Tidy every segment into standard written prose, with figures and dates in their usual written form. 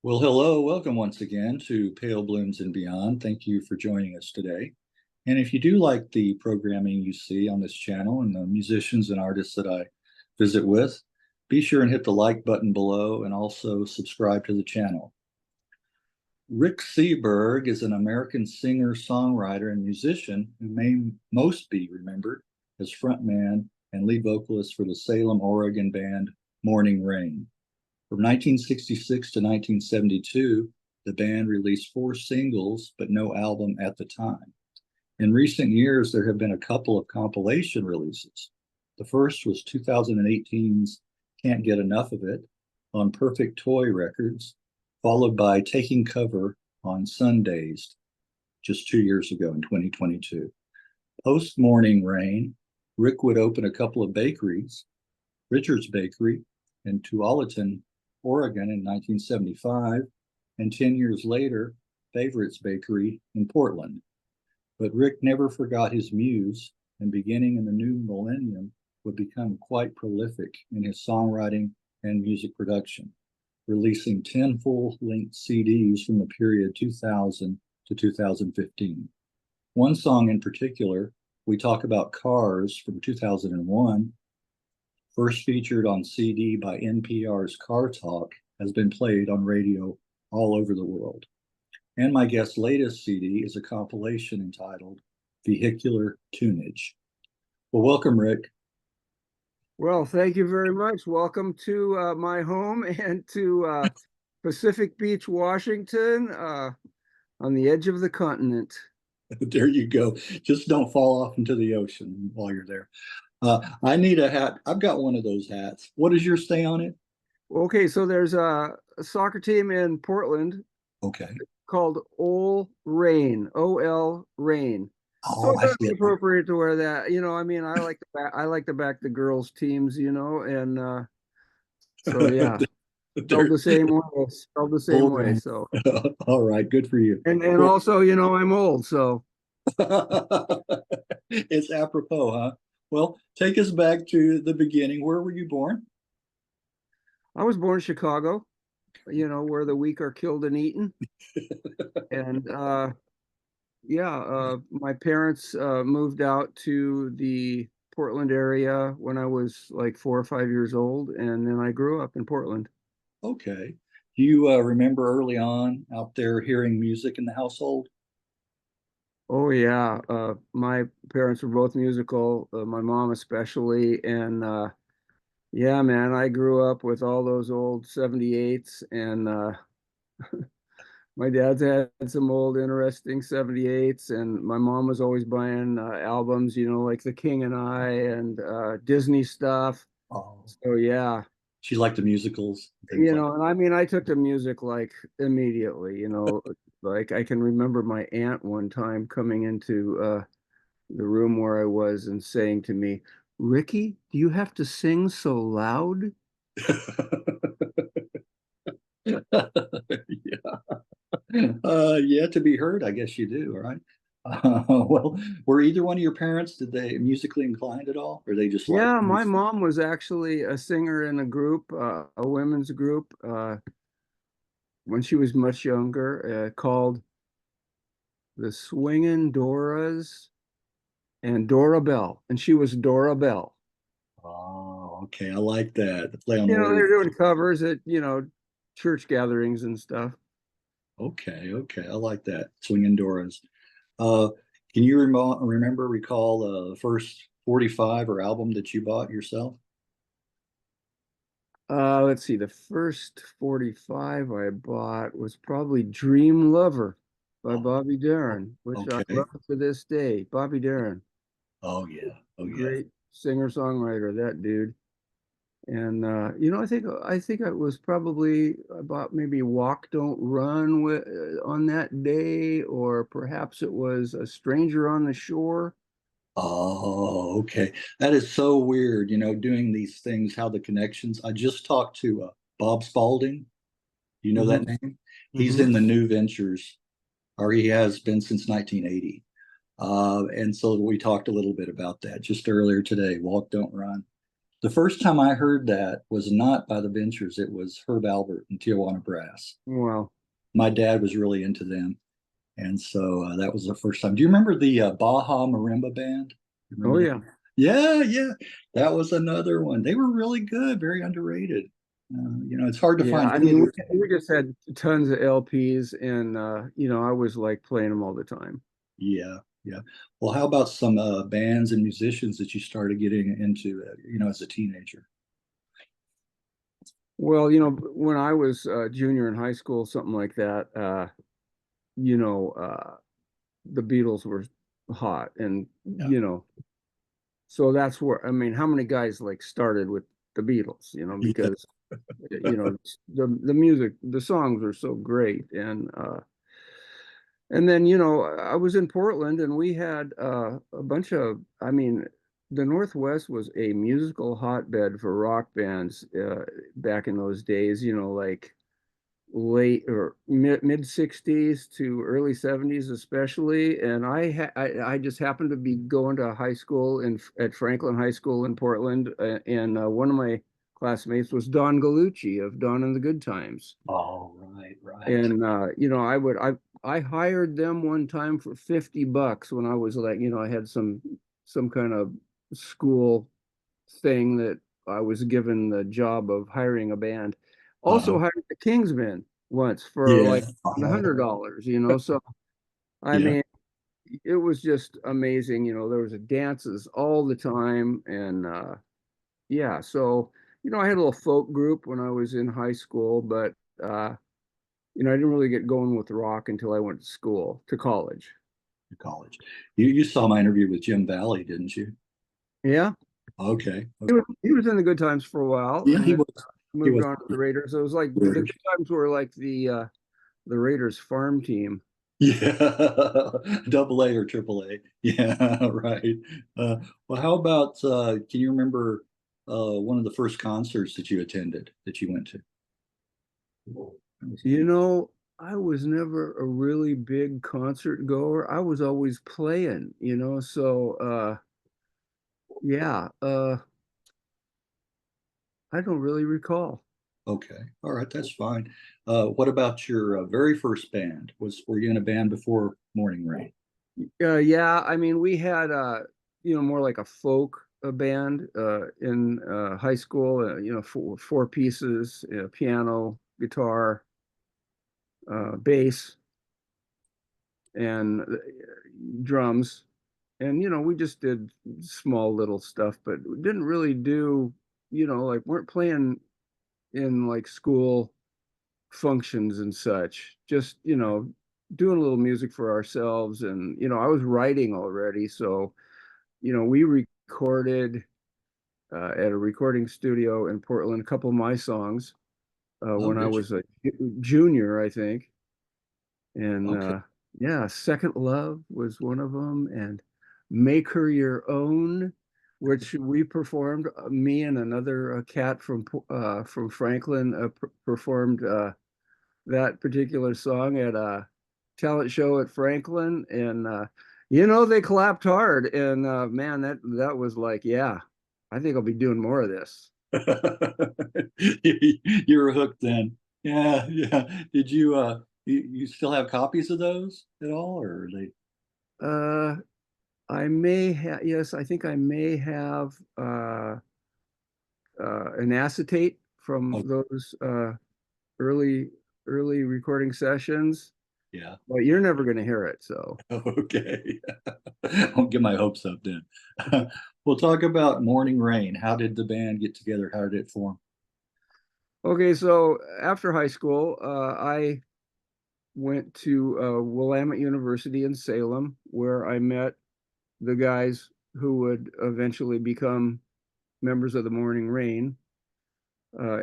Well, hello, welcome once again to Pale Blooms and Beyond. Thank you for joining us today. And if you do like the programming you see on this channel and the musicians and artists that I visit with, be sure and hit the like button below and also subscribe to the channel. Ric Seaberg is an American singer, songwriter, and musician who may most be remembered as frontman and lead vocalist for the Salem, Oregon band Morning Reign. From 1966 to 1972, the band released 4 singles, but no album at the time. In recent years, there have been a couple of compilation releases. The first was 2018's Can't Get Enough of It on Perfect Toy Records, followed by Taking Cover on Sundazed just 2 years ago in 2022. Post Morning Reign, Ric would open a couple of bakeries, Richard's Bakery in Tualatin, Oregon in 1975, and 10 years later, Favorites Bakery in Portland. But Ric never forgot his muse, and beginning in the new millennium, would become quite prolific in his songwriting and music production, releasing 10 full-length CDs from the period 2000 to 2015. One song in particular, We Talk About Cars from 2001, first featured on CD by NPR's CarTalk, has been played on radio all over the world. And my guest's latest CD is a compilation entitled Vehicular Tuneage. Well, welcome, Ric. Well, thank you very much. Welcome to my home and to Pacific Beach, Washington, on the edge of the continent. There you go. Just don't fall off into the ocean while you're there. I need a hat. I've got one of those hats. What does yours say on it? Okay, so there's a soccer team in Portland. Okay. Called Ol Reign, O-L Reign. Oh, so it's appropriate to wear that. You know, I mean, I like to back the girls' teams, you know, and so yeah. Spelled the same way. Spelled the same way. So all right, good for you. And also, you know, I'm old, so it's apropos, huh? Well, take us back to the beginning. Where were you born? I was born in Chicago, you know, where the weak are killed and eaten. And my parents moved out to the Portland area when I was like 4 or 5 years old, and then I grew up in Portland. Okay. Do you remember early on out there hearing music in the household? Oh yeah, my parents were both musical, my mom especially, and yeah, man, I grew up with all those old 78s, and my dad's had some old interesting 78s, and my mom was always buying albums, you know, like The King and I and Disney stuff. Oh, So yeah. she liked the musicals. You know, and I mean, I took to music like immediately, you know, like I can remember my aunt one time coming into the room where I was and saying to me, Ricky, do you have to sing so loud? Yeah. Yeah, to be heard, I guess you do, right? Well, were either one of your parents, did they musically inclined at all? Or they just like Yeah, my music? mom was actually a singer in a group, a women's group, when she was much younger, called the Swingin' Doras and Dora Bell, and she was Dora Bell. Oh, okay. I like that. The play on You know, they're words. doing covers at, you know, church gatherings and stuff. Okay, okay. I like that. Swinging Doors. Uh, can you recall the first 45 or album that you bought yourself? Let's see, the first 45 I bought was probably Dream Lover by Oh, Bobby Darin, which I okay. love to this day. Bobby Darin, Oh yeah. Oh yeah. great singer-songwriter, that dude. And you know, I think it was probably about maybe Walk Don't Run on that day, or perhaps it was A Stranger on the Shore. Oh, okay. That is so weird, doing these things, how the connections. I just talked to Bob Spalding. You know Hmm. that name? He's Hmm. in the New Ventures, or he has been since 1980. And so we talked a little bit about that just earlier today. Walk, don't run. The first time I heard that was not by the Ventures. It was Herb Albert and Tijuana Brass. Wow. My dad was really into them. And so that was the first time. Do you remember the Baja Marimba Band? You Oh remember that? yeah. Yeah, yeah. That was another one. They were really good, very underrated. It's hard to Yeah, find I mean, theaters. we just had tons of LPs, and I was like playing them all the time. Yeah, yeah. Well, how about some bands and musicians that you started getting into, as a teenager? Well, when I was junior in high school, something like that, you know, uh, the Beatles were hot, and Yeah, so that's where, I mean, how many guys like started with the Beatles? yeah. Because the music, the songs are so great, and then, I was in Portland and we had a bunch of, I mean, the Northwest was a musical hotbed for rock bands back in those days, like late or mid 60s to early 70s especially. And I just happened to be going to high school at Franklin High School in Portland, and one of my classmates was Don Gallucci of Don and the Good Times. Oh, right, right. And I hired them one time for $50 when I was like, I had some kind of school thing that I was given the job of hiring a band. Also Uh-huh. hired the Kingsmen once for Yeah. like $100. So I Yeah. mean, it was just amazing. There was dances all the time, and yeah. So I had a little folk group when I was in high school, but I didn't really get going with rock until I went to college. College. You saw my interview with Jim Valley, didn't you? Yeah, Okay. he was in the Good Times for a while, Yeah, and he then was. He moved was. on to the Raiders. It was like the Good Times were like the Raiders farm team. Yeah, double A or triple A. Yeah, right. Uh, well, how about can you remember one of the first concerts that you attended that you went to? I was never a really big concert goer. I was always playing. So yeah, I don't really recall. Okay, all right, that's fine. What about your very first band? Were you in a band before Morning Rain? Yeah, I mean, we had more like a folk band in high school. Four pieces: piano, guitar, bass, and drums. And we just did small little stuff, but we didn't really do, like weren't playing in like school functions and such. Just doing a little music for ourselves, and I was writing already, so we recorded at a recording studio in Portland a couple of my songs Oh, when I did you? was a junior, I think. And Okay. yeah, Second Love was one of them, and Make Her Your Own, which we performed. Me and another cat from Franklin performed that particular song at a talent show at Franklin, and they clapped hard. And man, that was like, yeah, I think I'll be doing more of this. You were hooked then. Yeah, yeah. Did you still have copies of those at all, or are they? Uh, I may have, yes, I think I may have an acetate from Oh, those early early recording sessions, yeah. but you're never going to hear it. So Okay. I'll get my hopes up then. We'll talk about Morning Rain. How did the band get together? How did it form? okay, so after high school, I went to Willamette University in Salem, where I met the guys who would eventually become members of the Morning Rain,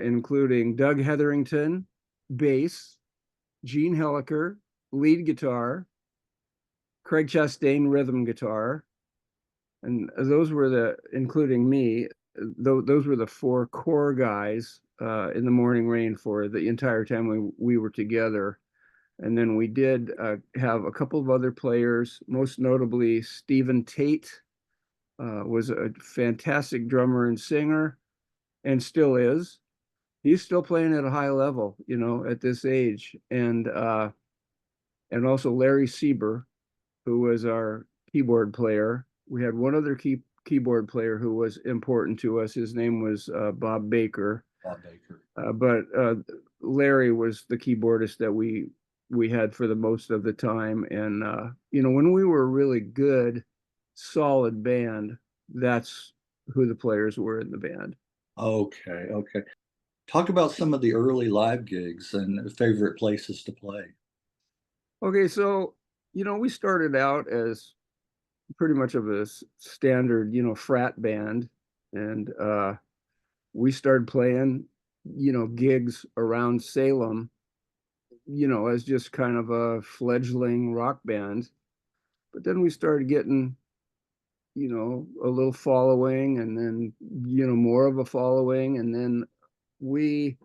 including Doug Hetherington, bass, Gene Helliker, lead guitar, Craig Chastain, rhythm guitar, and including me, those were the four core guys in the Morning Rain for the entire time we were together. And then we did have a couple of other players, most notably Stephen Tate was a fantastic drummer and singer. and still is. He's still playing at a high level, at this age. And also Larry Seaberg, who was our keyboard player. We had one other keyboard player who was important to us. His name was Bob Baker. Bob Baker. But Larry was the keyboardist that we had for the most of the time. And when we were a really good, solid band, that's who the players were in the band. Okay, okay. Talk about some of the early live gigs and favorite places to play. Okay, so we started out as pretty much of a standard, frat band, and we started playing, gigs around Salem, as just kind of a fledgling rock band. But then we started getting, a little following, and then, more of a following, and then we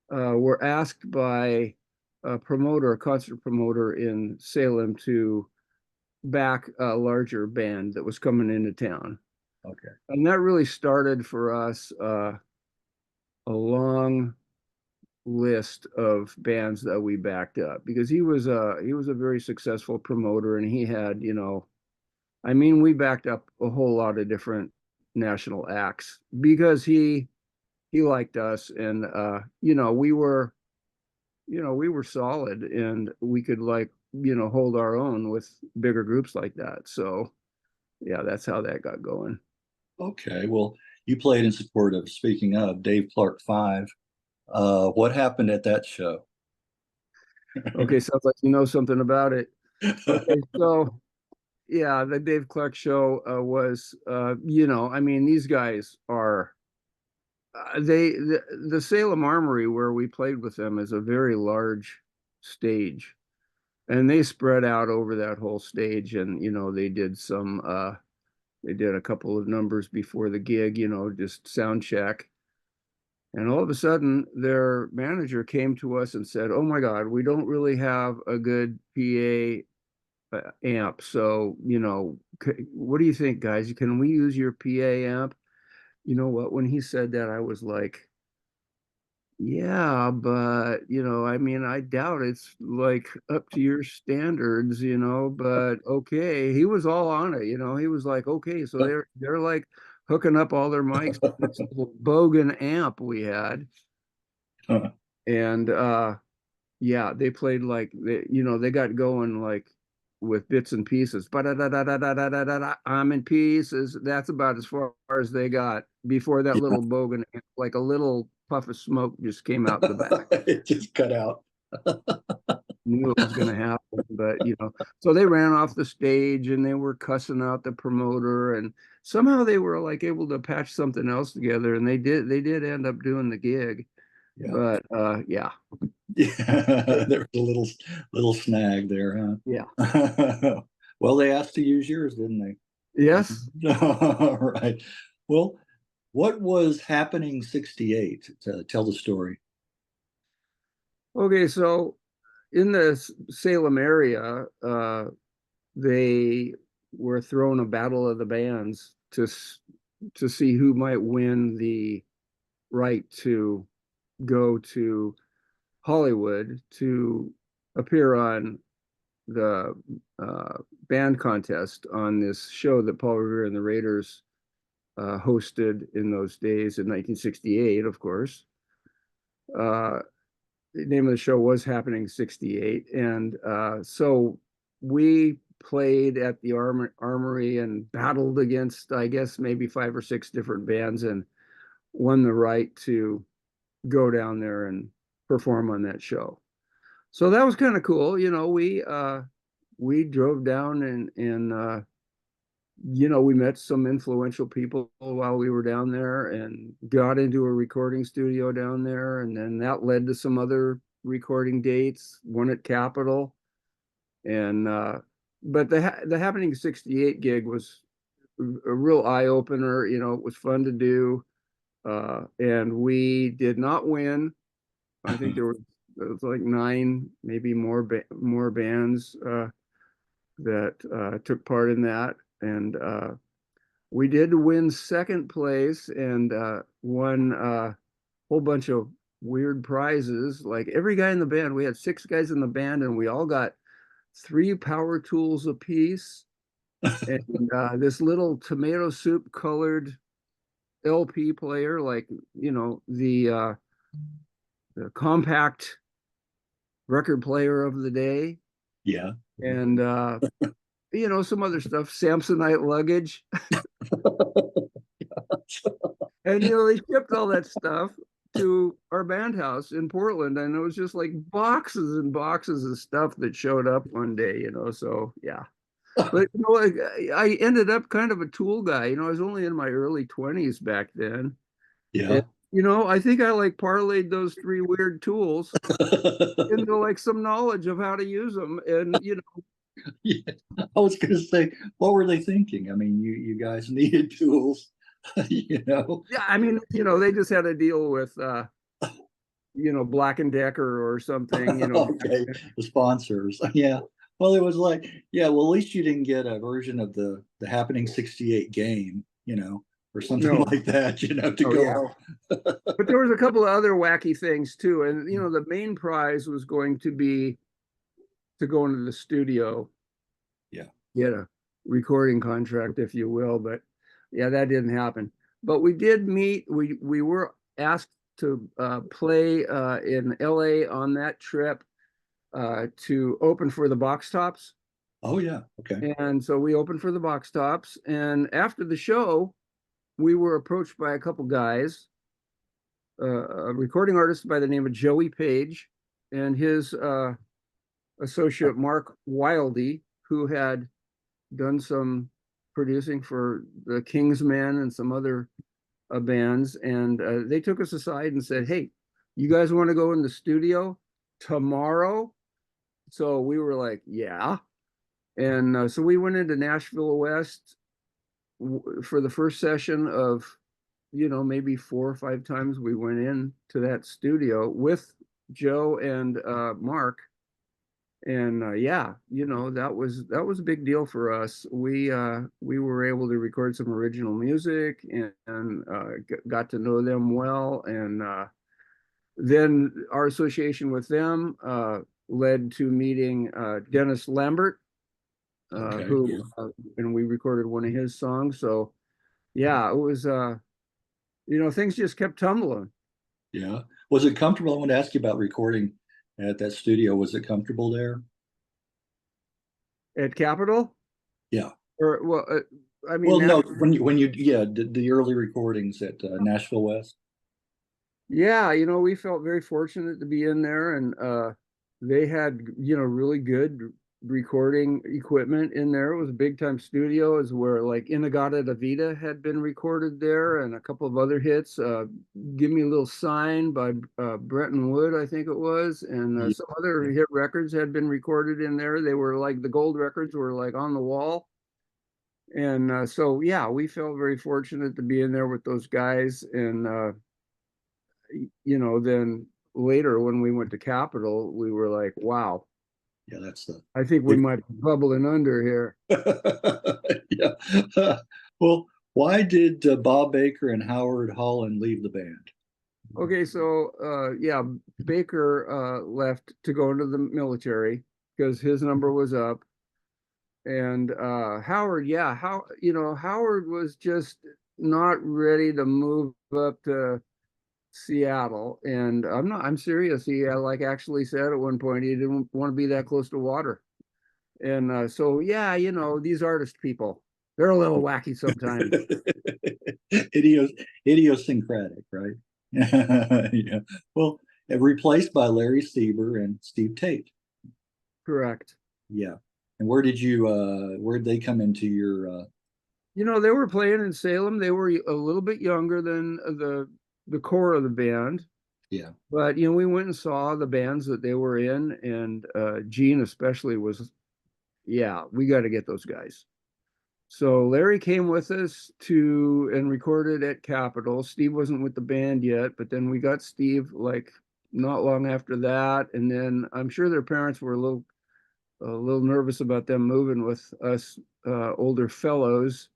were asked by a concert promoter in Salem, to back a larger band that was coming into town. Okay. And that really started for us a long list of bands that we backed up, because he was a very successful promoter, and he had, we backed up a whole lot of different national acts because he liked us, and we were solid, and we could hold our own with bigger groups like that. So yeah, that's how that got going. Okay. Well, you played in support of, speaking of, Dave Clark 5. What happened at that show? Okay, sounds like you know something about it. Okay, so yeah, the Dave Clark show was, these guys are, the Salem Armory where we played with them is a very large stage, and they spread out over that whole stage, and they did a couple of numbers before the gig, just sound check. And all of a sudden, their manager came to us and said, "Oh my God, we don't really have a good PA amp. So, what do you think, guys? Can we use your PA amp?" You know what? When he said that, I was like, "Yeah, but, I doubt it's like up to your standards, but okay." He was all on it, he was like, "Okay." So they're like hooking up all their mics to this little Bogan amp we had. And yeah, they played they got going like with bits and pieces. I'm in pieces. That's about as far as they got before that Yeah. little Bogan, like a little puff of smoke just came out the back. It just cut out. Knew it was going to happen, but so they ran off the stage and they were cussing out the promoter, and somehow they were like able to patch something else together, and they did end up doing the gig. Yeah. But yeah. Yeah. There was a little snag there, Yeah. huh? Well, they asked to use yours, didn't they? Yes. All right. Well, what was happening 68? Tell the story. Okay, so in the Salem area, they were throwing a battle of the bands to see who might win the right to go to Hollywood to appear on the band contest on this show that Paul Revere and the Raiders hosted in those days in 1968, of course. The name of the show was Happening 68. And so we played at the Armory and battled against, I guess, maybe 5 or 6 different bands, and won the right to go down there and perform on that show. So that was kind of cool. We drove down, and we met some influential people while we were down there, and got into a recording studio down there. And then that led to some other recording dates, one at Capitol. And, but the Happening 68 gig was a real eye opener. It was fun to do. And we did not win. I think there was like 9, maybe more bands that took part in that. And We did win second place and won a whole bunch of weird prizes. Like every guy in the band, we had 6 guys in the band, and we all got 3 power tools apiece, and this little tomato soup colored LP player, like the compact record player of the day, Yeah. and some other stuff, Samsonite luggage. And they shipped all that stuff to our band house in Portland, and it was just like boxes and boxes of stuff that showed up one day, so yeah. But like, I ended up kind of a tool guy. I was only in my early 20s back then. Yeah. And I think I like parlayed those 3 weird tools into like some knowledge of how to use them. And Yeah. I was going to say, what were they thinking? I mean, you guys needed tools, yeah, I mean, they just had to deal with Black and Decker or something, Okay, the sponsors. Yeah. Well, it was like, yeah, well, at least you didn't get a version of the Happening 68 game, or something No. like that, to Oh go yeah. home. But there was a couple of other wacky things too. And the main prize was going to be to go into the studio, Yeah. get a recording contract, if you will. But yeah, that didn't happen. But we did meet. We were asked to play in LA on that trip to open for the Box Tops. Oh, yeah. Okay. And so we opened for the Box Tops. And after the show, we were approached by a couple guys, a recording artist by the name of Joey Page and his associate Mark Wildy, who had done some producing for the Kingsmen and some other bands. And they took us aside and said, "Hey, you guys want to go in the studio tomorrow?" So we were like, "Yeah." And so we went into Nashville West for the first session of, maybe 4 or 5 times we went in to that studio with Joe and Mark. And yeah, that was a big deal for us. We were able to record some original music and got to know them well. And then our association with them led to meeting Dennis Lambert, Okay. who Yeah. and we recorded one of his songs. So yeah, it was things just kept tumbling. Yeah. Was it comfortable? I want to ask you about recording at that studio. Was it comfortable there? At Capitol? Yeah. Or well, I mean, Well, no, when you yeah, the early recordings at Nashville West. yeah, we felt very fortunate to be in there, and they had really good recording equipment in there. It was a big time studio, is where like Inagata Davida had been recorded there, and a couple of other hits. Give Me a Little Sign by Bretton Wood, I think it was, and Yeah. some other hit records had been recorded in there. They were like the gold records were like on the wall. And so yeah, we felt very fortunate to be in there with those guys. And then later when we went to Capitol, we were like, wow, Yeah, that's the I think we big. might be bubbling under here. Yeah. Well, why did Bob Baker and Howard Holland leave the band? Okay, so yeah, Baker left to go into the military because his number was up. And Howard, yeah, Howard was just not ready to move up to Seattle. And I'm serious. He like actually said at one point he didn't want to be that close to water. And so yeah, these artist people, they're a little wacky sometimes. Idiosyncratic, right? Yeah. Well, replaced by Larry Seaberg and Steve Tate. Correct. Yeah. And where did they come into your They were playing in Salem. They were a little bit younger than the core of the band. yeah. But we went and saw the bands that they were in, and Gene especially was, yeah, we got to get those guys. So Larry came with us and recorded at Capitol. Steve wasn't with the band yet, but then we got Steve like not long after that. And then I'm sure their parents were a little nervous about them moving with us older fellows.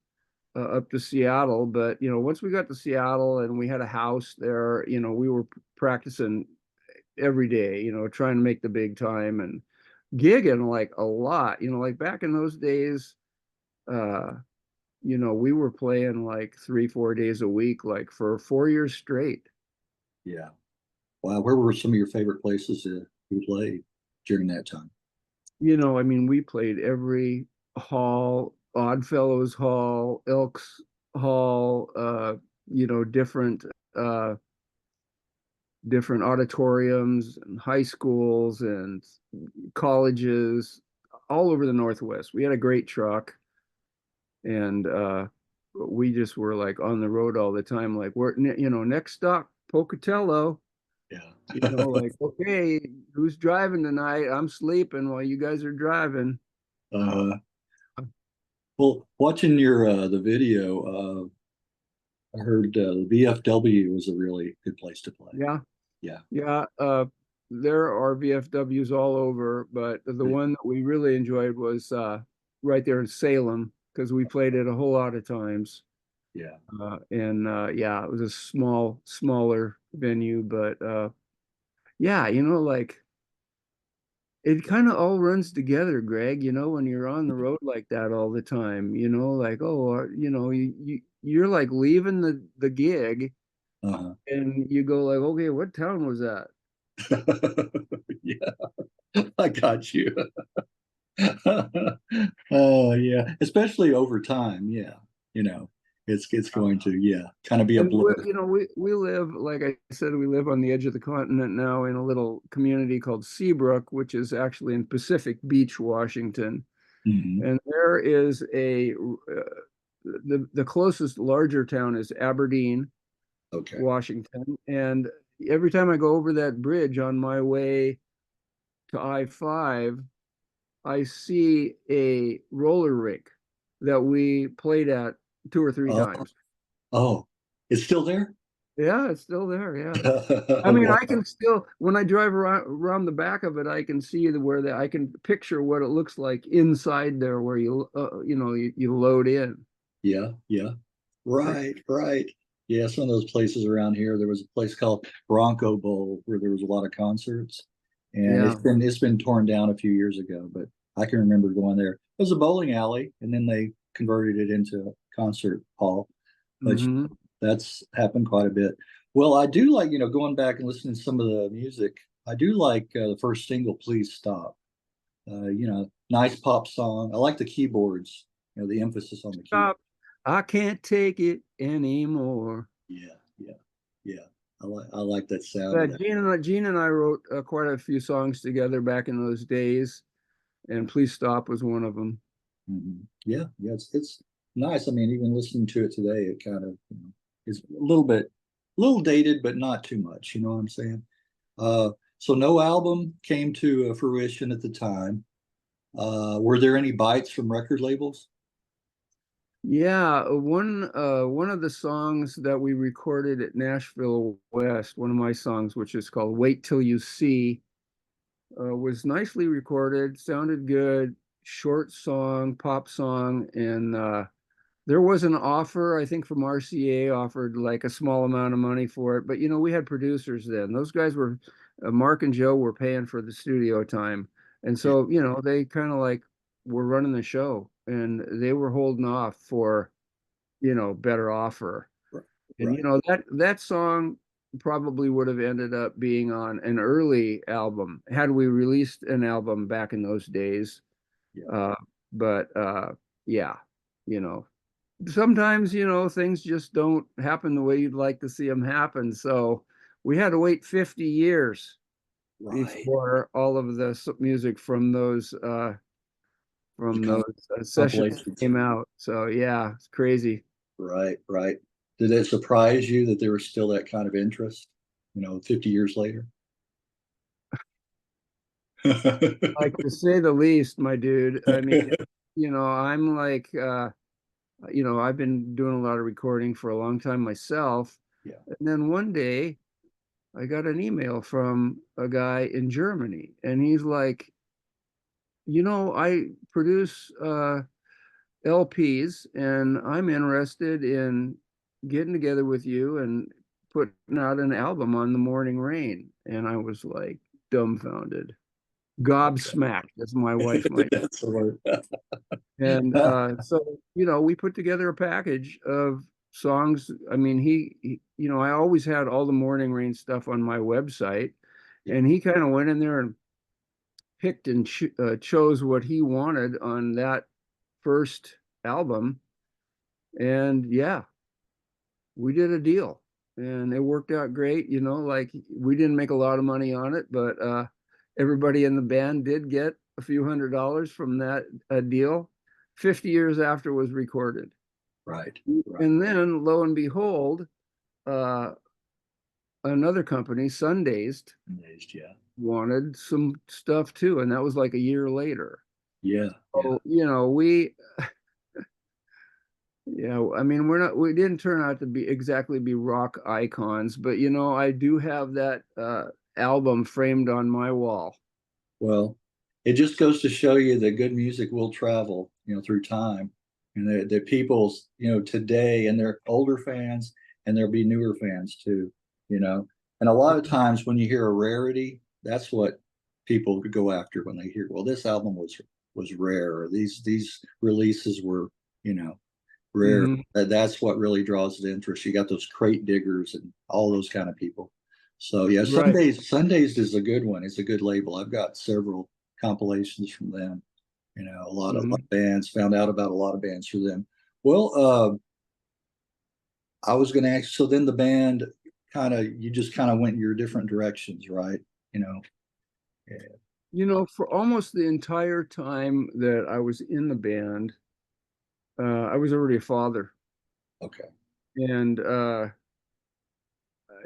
up to Seattle. But once we got to Seattle and we had a house there, we were practicing every day, trying to make the big time and gigging like a lot. Like back in those days, uh, we were playing like 3, 4 days a week, like for 4 years straight. Yeah. Wow. Where were some of your favorite places that you played during that time? I mean, we played every hall, Oddfellows Hall, Elks Hall, different different auditoriums and high schools and colleges all over the Northwest. We had a great truck, and we just were like on the road all the time. Like we're next stop Pocatello. Yeah. Like, okay, who's driving tonight? I'm sleeping while you guys are driving. uh, well, watching your the video, I heard the VFW was a really good place to play. Yeah, Yeah. yeah. There are VFWs all over, but the one that we really enjoyed was right there in Salem because we played it a whole lot of times. Yeah. And yeah, it was a smaller venue, but yeah, like it kind of all runs together, Greg, when you're on the road like that all the time, like, oh, you're like leaving the gig Uh-huh. and you go like, okay, what town was that? Yeah, I got you. Oh yeah, especially over time. Yeah, you know, it's going to kind of be a And blur. we live, like I said, we live on the edge of the continent now in a little community called Seabrook, which is actually in Pacific Beach, Washington. Hmm. And there is the closest larger town is Aberdeen, Okay. Washington. And every time I go over that bridge on my way to I-5, I see a roller rink that we played at 2 or 3 Oh, times. oh, it's still there. Yeah, it's still there. Yeah. I mean, I Wow. can still, when I drive around the back of it, I can see I can picture what it looks like inside there where you load in. Yeah, yeah. Right, right. Yeah, some of those places around here. There was a place called Bronco Bowl where there was a lot of concerts, and Yeah. it's been torn down a few years ago, but I can remember going there. It was a bowling alley, and then they converted it into a concert hall. But Hmm. that's happened quite a bit. Well, I do like, going back and listening to some of the music. I do like the first single, "Please Stop." Nice pop song. I like the keyboards. The emphasis on the keyboard. Stop. I can't take it anymore. Yeah, yeah, yeah. I like that sound Yeah, of that. Gene and I wrote quite a few songs together back in those days, and Please Stop was one of them. Yeah, yeah. It's nice. I mean, even listening to it today, it kind of is a little dated, but not too much. You know what I'm saying? So no album came to fruition at the time. Were there any bites from record labels? Yeah, one of the songs that we recorded at Nashville West, one of my songs, which is called "Wait Till You See," was nicely recorded, sounded good, short song, pop song, and there was an offer, I think, from RCA offered like a small amount of money for it, but we had producers then. Those guys were Mark and Joe were paying for the studio time, and Yeah, so they kind of like were running the show, and they were holding off for better offer. right, And right. that song probably would have ended up being on an early album had we released an album back in those days. Yeah, Uh, but yeah, you know, sometimes things just don't happen the way you'd like to see them happen. So we had to wait 50 years right. before all of the music The from kind those of sessions compilations. came out. So yeah, it's crazy. Right, right. Did it surprise you that there was still that kind of interest, 50 years later? Like to say the least, my dude. I mean, I'm like, I've been doing a lot of recording for a long time myself. Yeah. And then one day I got an email from a guy in Germany, and he's like, I produce LPs, and I'm interested in getting together with you and putting out an album on the Morning Rain." And I was like dumbfounded, gobsmacked, as my wife might. That's the word. And so, we put together a package of songs. I mean, I always had all the Morning Rain stuff on my website, Yeah. and he kind of went in there and picked and chose what he wanted on that first album. And yeah, we did a deal, and it worked out great. Like, we didn't make a lot of money on it, but everybody in the band did get a few $100s from that deal 50 years after it was recorded. Right. Right. And then, lo and behold, uh, another company, Sundazed, Yeah. wanted some stuff too, and that was like a year later. Yeah. So, I mean, we didn't turn out to be rock icons, but I do have that album framed on my wall. Well, it just goes to show you that good music will travel, through time, and that people, today, and they're older fans, and there'll be newer fans too, And a lot of times when you hear a rarity, that's what people go after when they hear, well, this album was rare, or these releases were, rare. Mhm. That's what really draws the interest. You got those crate diggers and all those kind of people. So yeah, Right. Sundazed is a good one. It's a good label. I've got several compilations from them. A lot of Mhm. bands, found out about a lot of bands through them. Well, I was going to ask. So then the band you just kind of went your different directions, right? Yeah. For almost the entire time that I was in the band, I was already a father. Okay. And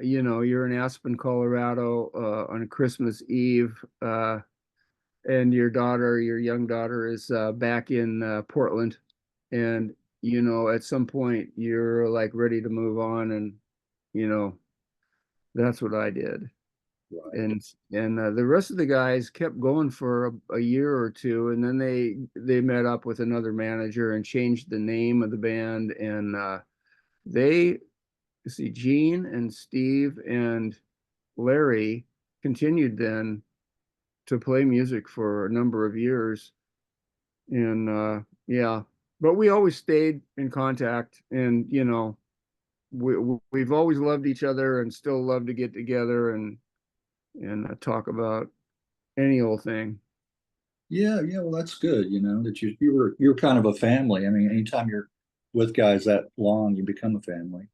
you're in Aspen, Colorado, on Christmas Eve, and your young daughter is back in Portland, and at some point you're like ready to move on, and you know that's what I did. Right. And the rest of the guys kept going for a year or two, and then they met up with another manager and changed the name of the band, and they see Gene and Steve and Larry continued then to play music for a number of years. And yeah, but we always stayed in contact, and we've always loved each other and still love to get together and talk about any old thing. Yeah, yeah. Well, that's good. That you're kind of a family. I mean, anytime you're with guys that long, you become a family.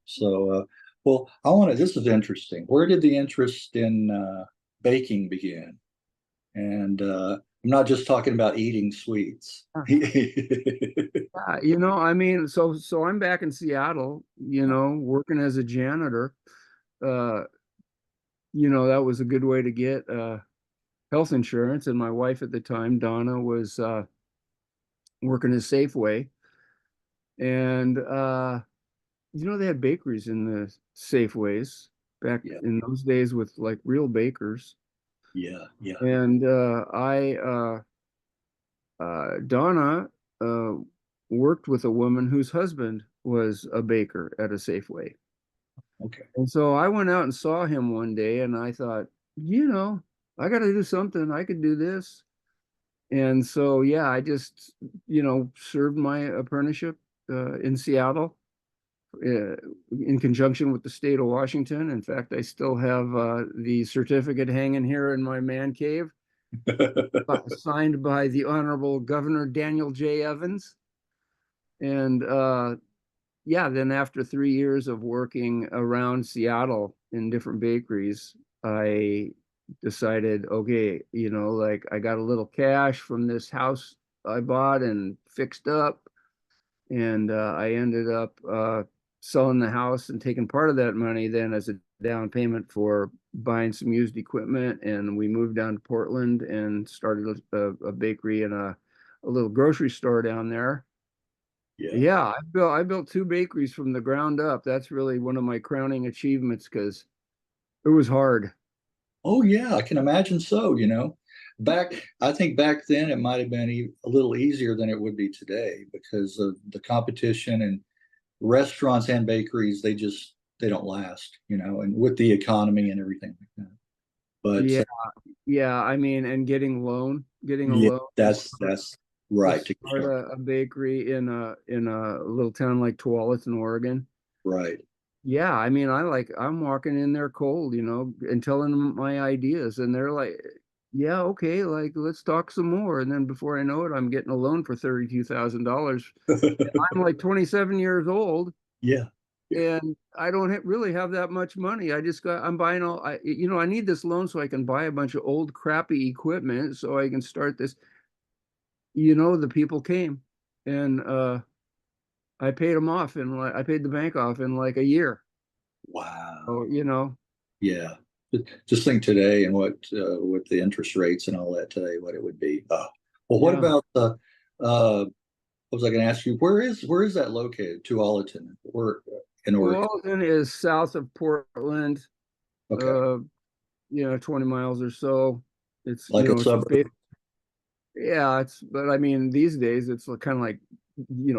So, well, this is interesting. Where did the interest in baking begin? And I'm not just talking about eating sweets. I mean, so I'm back in Seattle, working as a janitor. Uh, that was a good way to get health insurance, and my wife at the time, Donna, was working at Safeway, and they had bakeries in the Safeways back Yeah, in those days with like real bakers. yeah, yeah. And Donna uh, worked with a woman whose husband was a baker at a Safeway. Okay. And so I went out and saw him one day, and I thought, I got to do something. I could do this. And so, yeah, I just, served my apprenticeship in Seattle in conjunction with the state of Washington. In fact, I still have the certificate hanging here in my man cave, signed by the Honorable Governor Daniel J. Evans. And yeah, then after 3 years of working around Seattle in different bakeries, I decided, okay, like I got a little cash from this house I bought and fixed up, and I ended up selling the house and taking part of that money then as a down payment for buying some used equipment, and we moved down to Portland and started a bakery and a little grocery store down there. Yeah. Yeah, I built two bakeries from the ground up. That's really one of my crowning achievements because it was hard. Oh yeah, I can imagine so. I think back then it might have been a little easier than it would be today because of the competition, and restaurants and bakeries, they don't last, and with the economy and everything like that. But Yeah, yeah. I mean, and getting a yeah, loan that's to right to start start. a bakery in a little town like Tualatin, Oregon. Right. Yeah, I mean, I'm walking in there cold, and telling them my ideas, and they're like, "Yeah, okay, like let's talk some more." And then before I know it, I'm getting a loan for $32,000. I'm like 27 years old, Yeah. and I don't really have that much money. I'm buying I need this loan so I can buy a bunch of old crappy equipment so I can start this. The people came, and I paid them off, and I paid the bank off in like a year. Wow. So, Yeah. Just think today and what with the interest rates and all that today, what it would be. Well, what yeah. about the what was I going to ask you? Where is that located? Tualatin, or in Oregon? Tualatin is south of Portland, Okay. uh, 20 miles or so. It's, Like a it's suburb. yeah, but I mean, these days it's kind of like,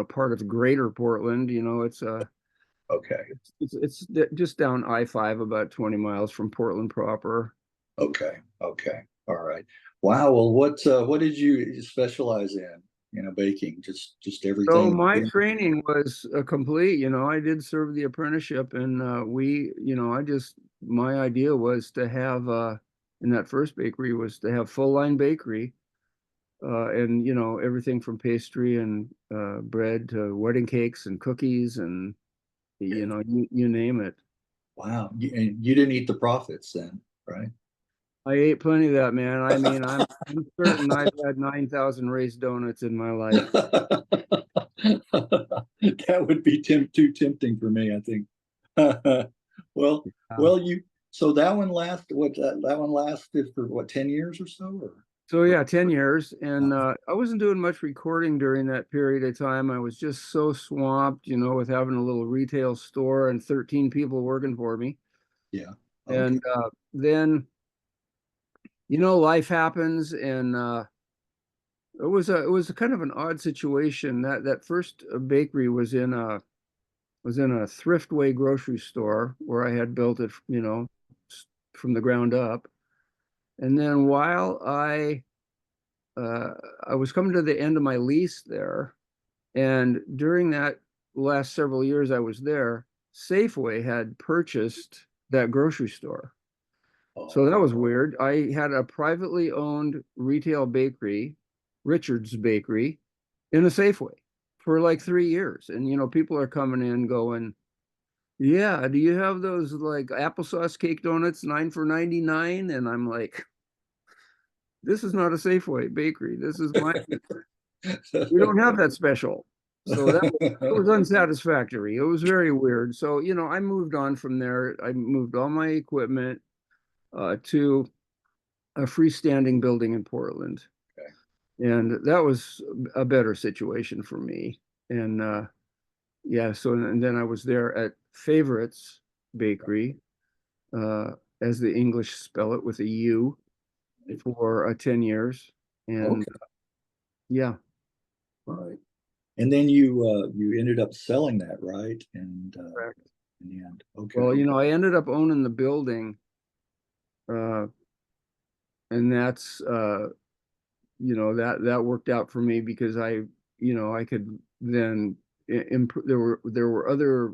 part of greater Portland, Okay. it's just down I-5 about 20 miles from Portland proper. Okay. Okay. All right. Wow. Well, what did you specialize in? Baking, just So everything. my training was complete, I did serve the apprenticeship, and my idea was to have, in that first bakery, was to have full line bakery, and everything from pastry and bread to wedding cakes and cookies, and you name it. Wow. And you didn't eat the profits then, right? I ate plenty of that, man. I mean, I'm certain I've had 9,000 raised donuts in my life. That would be too tempting for me, I think. Well, Yeah. well, so that one lasted for what, 10 years or so, or? So yeah, 10 years, and I wasn't doing much recording during that period of time. I was just so swamped, with having a little retail store and 13 people working for me. Yeah. Okay. And then, life happens, and it was a kind of an odd situation. That first bakery was in a thriftway grocery store where I had built it, from the ground up. And then while uh, I was coming to the end of my lease there, and during that last several years I was there, Safeway had purchased that grocery store. So that Oh, was weird. I had a privately owned retail bakery, Richard's Bakery, in a Safeway for like 3 years. And, people are coming in going, "Yeah, do you have those like applesauce cake donuts, 9 for 99?" And I'm like, "This is not a Safeway bakery. This is we don't have that special." So that was unsatisfactory. It was very weird. So, I moved on from there. I moved all my equipment to a freestanding building in Portland. okay. And that was a better situation for me. And yeah, so and then I was there at Favorites Bakery, uh, as the English spell it, with a U, for 10 years. And Okay. yeah. All right. And then you ended up selling that, right? And Correct. in the end. Okay. Well, I ended up owning the building, uh, and that's that worked out for me because I could then improve. There were other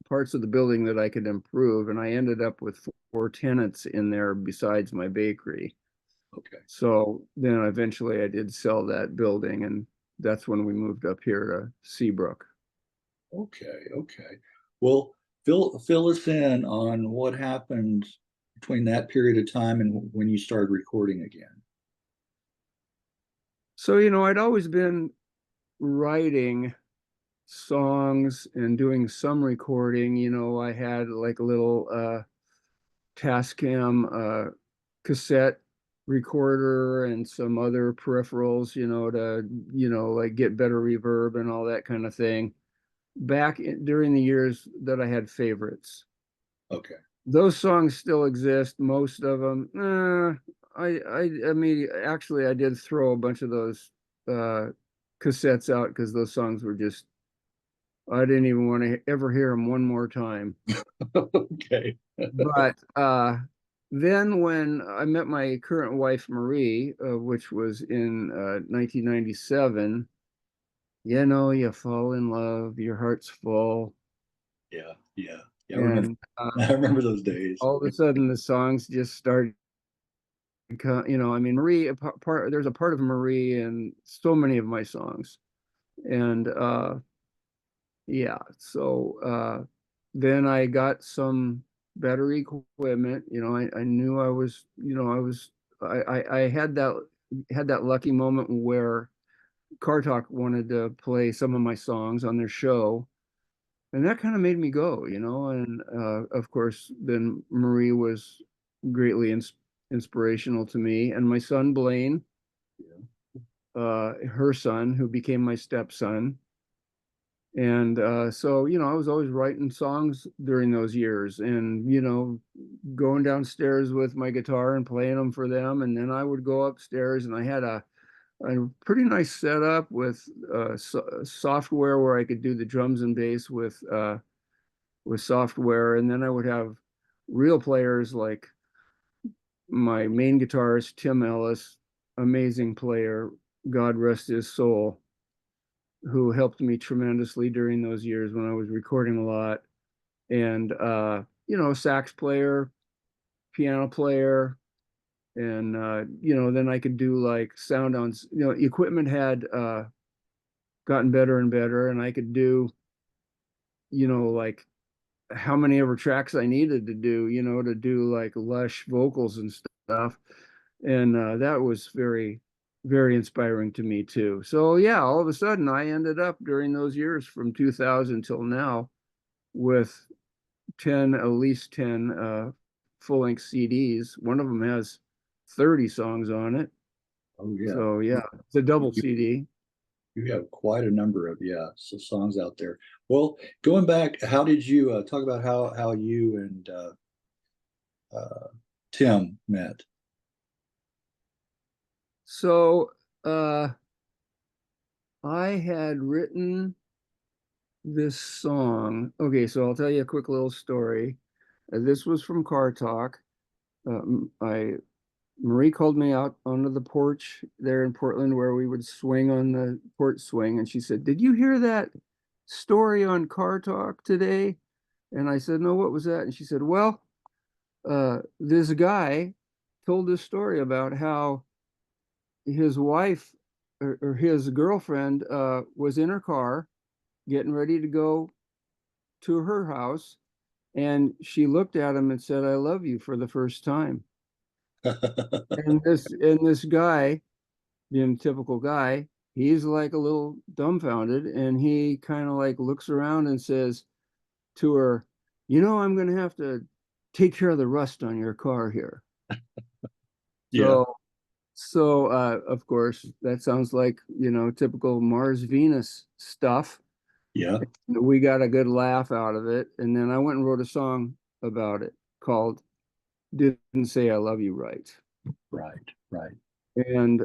parts of the building that I could improve, and I ended up with four tenants in there besides my bakery. Okay. So then eventually I did sell that building, and that's when we moved up here to Seabrook. Okay. Okay. Well, fill us in on what happened between that period of time and when you started recording again. So, I'd always been writing songs and doing some recording. I had like a little Tascam cassette recorder and some other peripherals, to, like get better reverb and all that kind of thing during the years that I had favorites. Okay. Those songs still exist, most of them. I mean, actually, I did throw a bunch of those uh, cassettes out because those songs were just, I didn't even want to ever hear them one more time. Okay. But then when I met my current wife, Marie, which was in 1997, you know, you fall in love, your heart's full, Yeah, yeah, yeah. I remember. and I remember those days. all of a sudden the songs just started. You know, I mean, Marie, there's a part of Marie in so many of my songs, and yeah. So then I got some better equipment. You know, I knew I was, you know, I had that lucky moment where CarTalk wanted to play some of my songs on their show, and that kind of made me go, you know. And of course, then Marie was greatly inspirational to me, and my son Blaine, her son, who became my stepson. And so, you know, I was always writing songs during those years and, you know, going downstairs with my guitar and playing them for them. And then I would go upstairs and I had a pretty nice setup with software where I could do the drums and bass with software. And then I would have real players like my main guitarist, Tim Ellis, amazing player, God rest his soul, who helped me tremendously during those years when I was recording a lot. And you know, sax player, piano player, and you know, then I could do like sound on, you know, equipment had gotten better and better, and I could do, you know, like how many ever tracks I needed to do, you know, to do like lush vocals and stuff. And that was very, very inspiring to me too. So yeah, all of a sudden I ended up during those years from 2000 till now with 10, at least 10 full-length CDs. One of them has 30 songs on it. Oh yeah. So yeah, it's a double You, CD. you have quite a number of songs out there. Well, going back, how did you talk about how you and Tim met? So I had written this song. Okay, so I'll tell you a quick little story. This was from Car Talk. I Marie called me out onto the porch there in Portland where we would swing on the porch swing, and she said, "Did you hear that story on Car Talk today?" And I said, "No, what was that?" And she said, "Well, this guy told this story about how his wife or his girlfriend was in her car getting ready to go to her house, and she looked at him and said, 'I love you' for the first time." And this guy, being a typical guy, he's like a little dumbfounded, and he kind of like looks around and says to her, "You know, I'm going to have to take care of the rust on your car here." Yeah, So of course, that sounds like, you know, typical Mars Venus stuff. yeah, We got a good laugh out of it, and then I went and wrote a song about it called "Didn't Say I Love You Right." right, right. And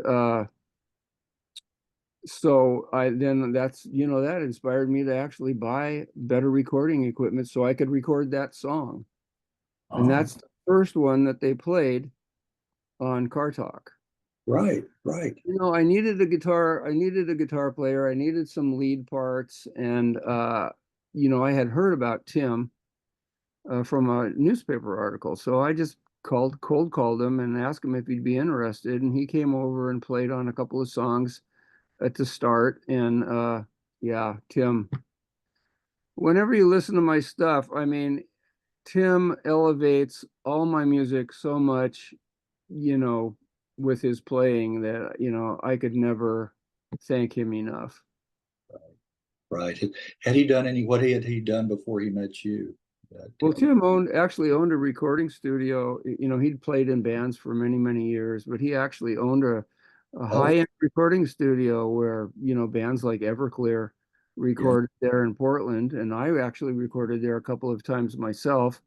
so I then that's, you know, that inspired me to actually buy better recording equipment so I could record that song. And Oh, that's the first one that they played on Car Talk. right, right. You know, I needed a guitar player, I needed some lead parts, and you know, I had heard about Tim from a newspaper article. So I just cold called him and asked him if he'd be interested, and he came over and played on a couple of songs at the start. And yeah, Tim, whenever you listen to my stuff, I mean, Tim elevates all my music so much, you know, with his playing that, you know, I could never thank him enough. Right. Had he done any, what had he done before he met you? Well, Tim? Tim actually owned a recording studio. You know, he'd played in bands for many, many years, but he actually owned a Oh, high-end recording studio where, you know, bands like Everclear yeah. recorded there in Portland. And I actually recorded there a couple of times myself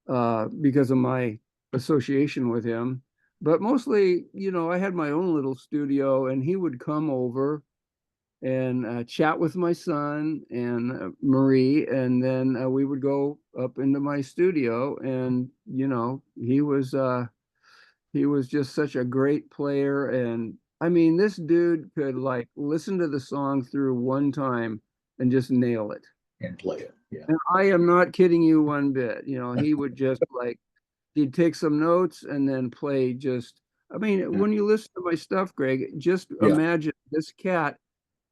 because of my association with him. But mostly, I had my own little studio, and he would come over and chat with my son and Marie, and then we would go up into my studio, and he was just such a great player, and I mean, this dude could like listen to the song through one time and just nail it. And play it. Yeah. And I am not kidding you one bit. He would just like he'd take some notes and then play just. I mean, when you listen to my stuff, Greg, just Yeah. imagine this cat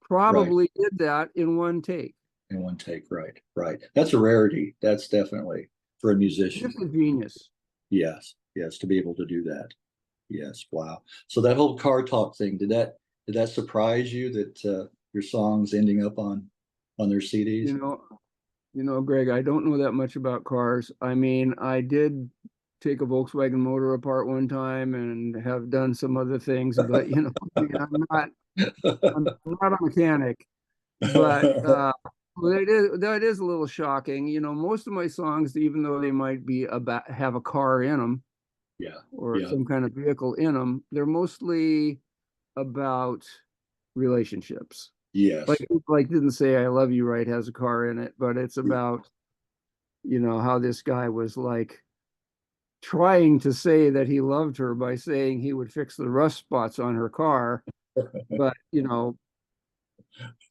Right. probably did that in one take. In one take. Right. Right. That's a rarity. That's definitely for a musician. Just a genius. Yes. Yes. To be able to do that. Yes. Wow. So that whole car talk thing, did that surprise you that your songs ending up on their CDs? You know, Greg, I don't know that much about cars. I mean, I did take a Volkswagen motor apart one time and have done some other things, but I mean, I'm not a mechanic. But well, that is a little shocking. Most of my songs, even though they might be about have a car in them Yeah. or Yeah. some kind of vehicle in them, they're mostly about relationships. Yes. Like didn't say I love you right has a car in it, but it's about how this guy was like trying to say that he loved her by saying he would fix the rust spots on her car, but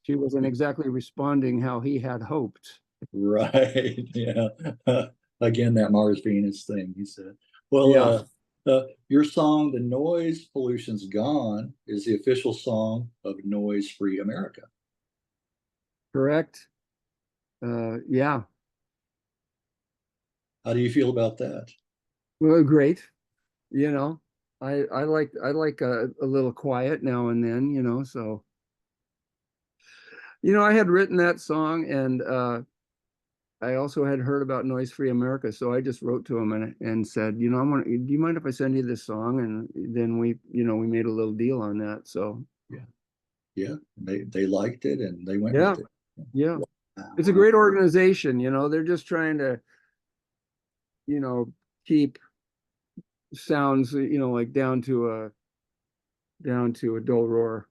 she wasn't exactly responding how he had hoped. Right. Yeah. Again, that Mars Venus thing he said. Well, Yeah, your song, The Noise Pollution's Gone, is the official song of Noise Free America. correct. Yeah, How do you feel about that? well, great. You know, I like a little quiet now and then. So I had written that song, and I also had heard about Noise Free America, so I just wrote to him and said, do you mind if I send you this song? And then we made a little deal on that. So Yeah. Yeah. They liked it and they went yeah, with it. yeah, it's a Wow. great organization. They're just trying to, you know, keep sounds, like down to a dull roar.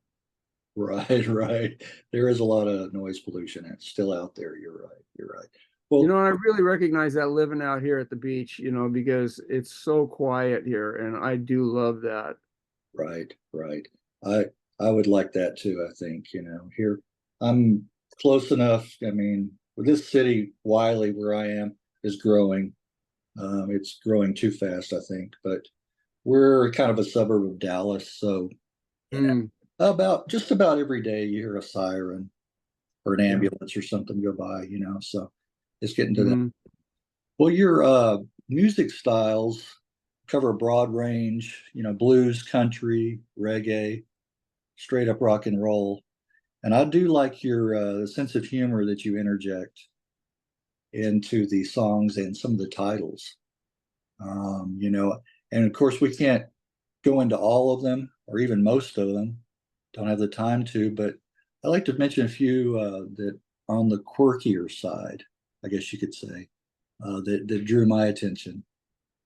Right, right. There is a lot of noise pollution. It's still out there. You're right. You're right. Well, I really recognize that living out here at the beach, because it's so quiet here, and I do love that. right, right. I I would like that too, I think, here I'm close enough. I mean, with this city, Wiley, where I am, is growing. It's growing too fast, I think, but we're kind of a suburb of Dallas, so Mm, just about every day you hear a siren or an yeah. ambulance or something go by, so it's getting to that. Mm. Well, your music styles cover a broad range, blues, country, reggae, straight up rock and roll. And I do like your sense of humor that you interject into the songs and some of the titles. And of course, we can't go into all of them or even most of them. Don't have the time to, but I like to mention a few that are on the quirkier side, I guess you could say, that drew my attention.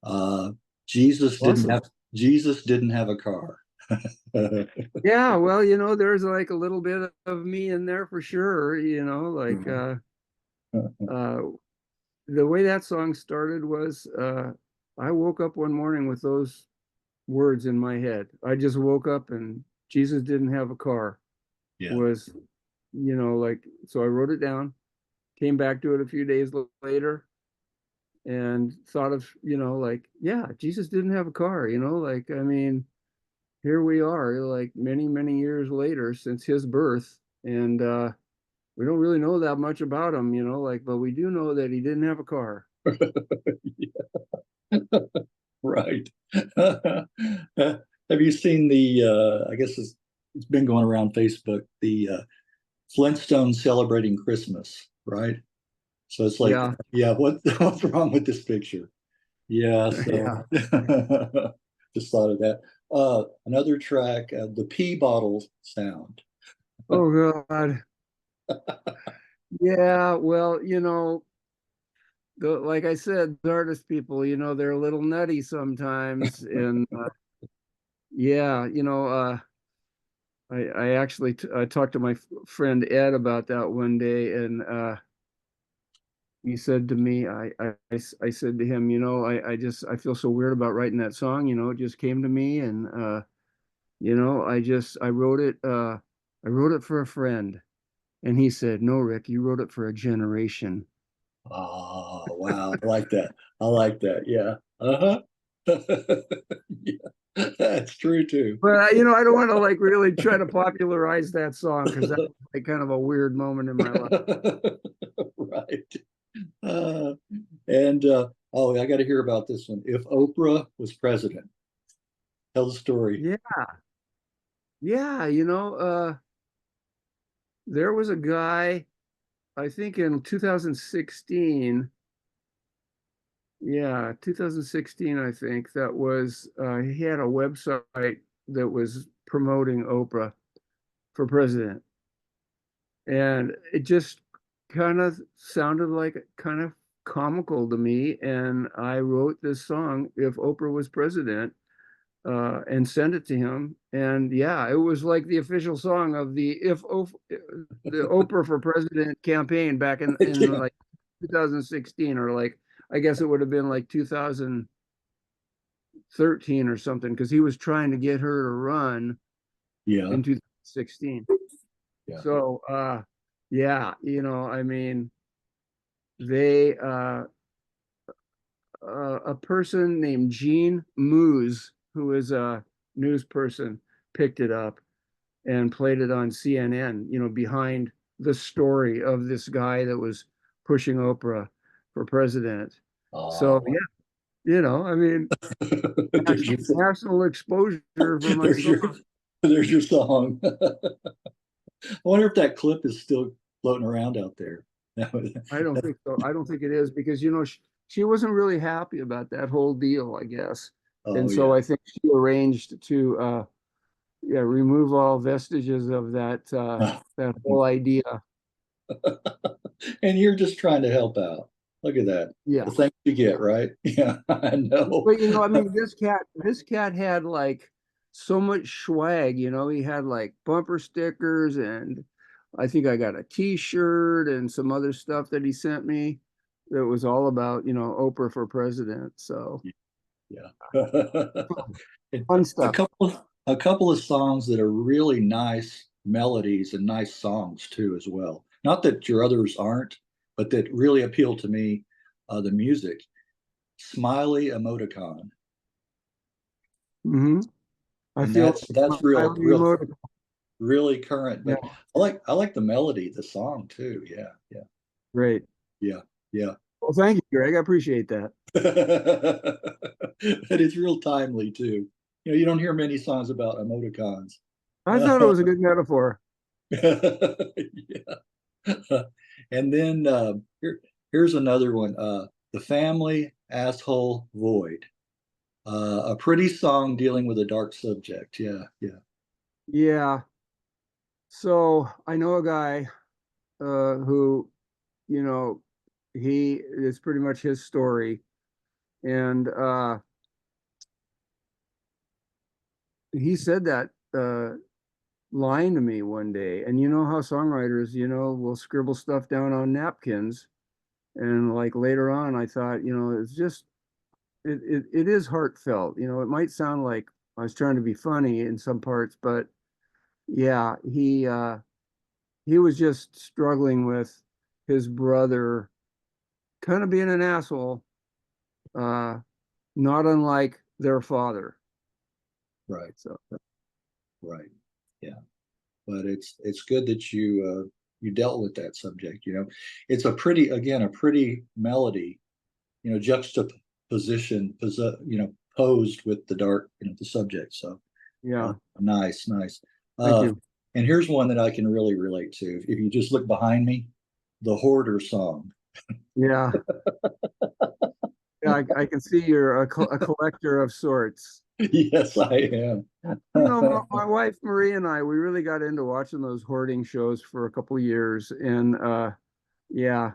Uh, Jesus didn't Awesome. have Jesus didn't have a car. Yeah, well, there's like a little bit of me in there for sure, like uh the way that song started was I woke up one morning with those words in my head. I just woke up and Jesus didn't have a car Yeah. was, like, so I wrote it down, came back to it a few days later and thought of, like, yeah, Jesus didn't have a car, like, I mean, here we are, like many, many years later since his birth. And we don't really know that much about him, like, but we do know that he didn't have a car. Right. Have you seen I guess it's been going around Facebook, the Flintstones celebrating Christmas, right? So it's like, Yeah, yeah, what's wrong with this picture? Yeah, so yeah. just thought of that. Another track, the pee bottle sound. Oh God. Yeah, well, like I said, the artist people, they're a little nutty sometimes, and Yeah, I actually I talked to my friend Ed about that one day, and he said to me, I said to him, I feel so weird about writing that song. It just came to me, and I wrote it for a friend. And he said, "No, Rick, you wrote it for a generation." Oh, wow. I like that. I like that. Yeah. Uh-huh. Yeah. That's true too. But I don't want to like really try to popularize that song because that was like kind of a weird moment in my life. Right. Uh, and oh, I got to hear about this one. If Oprah was president, tell the story. Yeah, yeah, there was a guy, I think in 2016, yeah, 2016, I think, that was he had a website that was promoting Oprah for president. And it just kind of sounded like kind of comical to me. And I wrote this song, If Oprah Was President, and sent it to him. And yeah, it was like the official song of the Oprah for President campaign back in Yeah. like 2016, or like I guess it would have been like 2013 or something, because he was trying to get her to run Yeah. in 2016. Yeah. So yeah, I mean, they a person named Gene Muse, who is a news person, picked it up and played it on CNN, behind the story of this guy that was pushing Oprah for president. So Oh, yeah, I mean, there's your, national exposure for my there's song. your, there's your song. I wonder if that clip is still floating around out there. I don't think so. I don't think it is, because she wasn't really happy about that whole deal, I guess. Oh And so yeah. I think she arranged to yeah, remove all vestiges of that whole idea. And you're just trying to help out. Look at that. Yeah. The things you get, right? Yeah, I know. But I mean, this cat had like so much swag, he had like bumper stickers, and I think I got a t-shirt and some other stuff that he sent me that was all about, Oprah for president. So Yeah. fun A stuff. couple of songs that are really nice melodies and nice songs too as well. Not that your others aren't, but that really appeal to me, the music. Smiley Emoticon. Hmm. I And feel that's like my emotive. really current. Yeah, But I like the melody, the song too. Yeah, yeah, great. yeah, yeah. Well, thank you, Greg. I appreciate that. But it's real timely too. You don't hear many songs about emoticons. I thought it was a good metaphor. Yeah. And then here's another one. The Family Asshole Void. A pretty song dealing with a dark subject. Yeah, yeah. Yeah. So I know a guy who, you know, he it's pretty much his story. And he said that line to me one day. And you know how songwriters, will scribble stuff down on napkins. And like later on, I thought, it's just it is heartfelt. It might sound like I was trying to be funny in some parts, but yeah, he was just struggling with his brother kind of being an asshole, uh, not unlike their father. Right, So right. Yeah. But it's good that you dealt with that subject. It's a pretty melody. Juxtaposition, posed with the dark, the subject. So yeah, nice, nice. thank Uh, you. and here's one that I can really relate to. If you just look behind me, the Hoarder song. Yeah, yeah, I can see you're a collector of sorts. Yes, I am. My wife Marie and I, we really got into watching those hoarding shows for a couple years, and yeah,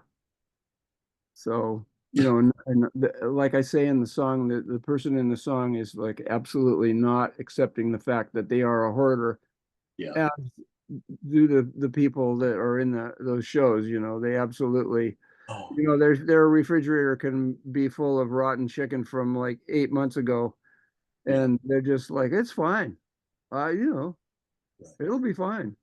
so you know, like I say in the song, the person in the song is like absolutely not accepting the fact that they are a hoarder, Yeah. as do the people that are in those shows. You know, they absolutely, Oh, you know, their refrigerator can be full of rotten chicken from like 8 months ago, yeah. and they're just like, it's fine. You know, Right. it'll be fine.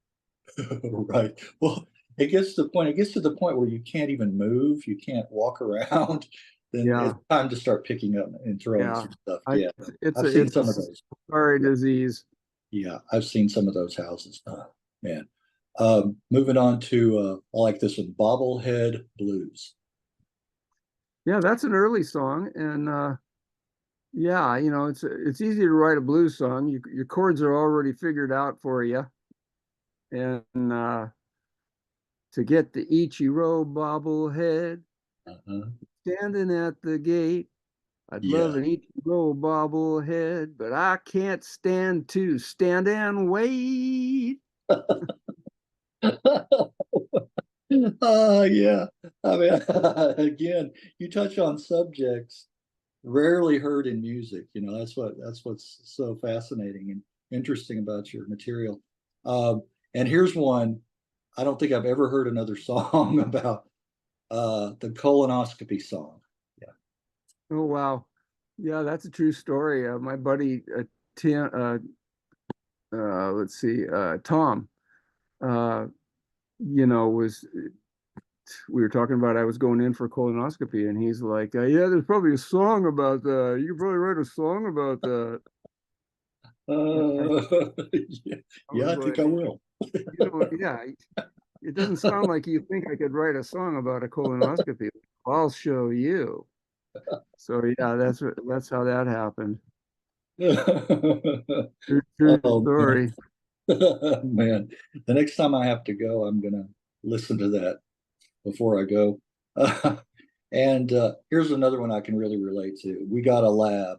Right. Well, it gets to the point where you can't even move, you can't walk around, then Yeah, it's time to start picking up and throwing yeah. some stuff. I Yeah. it's I've a seen it's a some of those. sorry Yeah. disease. Yeah. I've seen some of those houses. Man. Moving on to I like this one, Bobblehead Blues. Yeah, that's an early song, and yeah, you know, it's easy to write a blues song. Your chords are already figured out for you, and to get the Ichiro bobblehead Uh-huh. standing at the gate, I'd love Yeah. an Ichiro bobblehead, but I can't stand to stand and wait. Yeah. I mean, again, you touch on subjects rarely heard in music. You know, that's what's so fascinating and interesting about your material. And here's one. I don't think I've ever heard another song about the colonoscopy song. Yeah. Oh wow, yeah, that's a true story. My buddy Tim, let's see, Tom, uh, you know, was we were talking about I was going in for colonoscopy, and he's like, "Yeah, there's probably a song about that. You could probably write a song about that." And Yeah, I yeah, was I think like, I will. "You know, yeah, it doesn't sound like you think I could write a song about a colonoscopy. I'll show you." So yeah, that's how that happened. True Oh man. story. Man, the next time I have to go, I'm gonna listen to that before I go. And here's another one I can really relate to. We got a lab.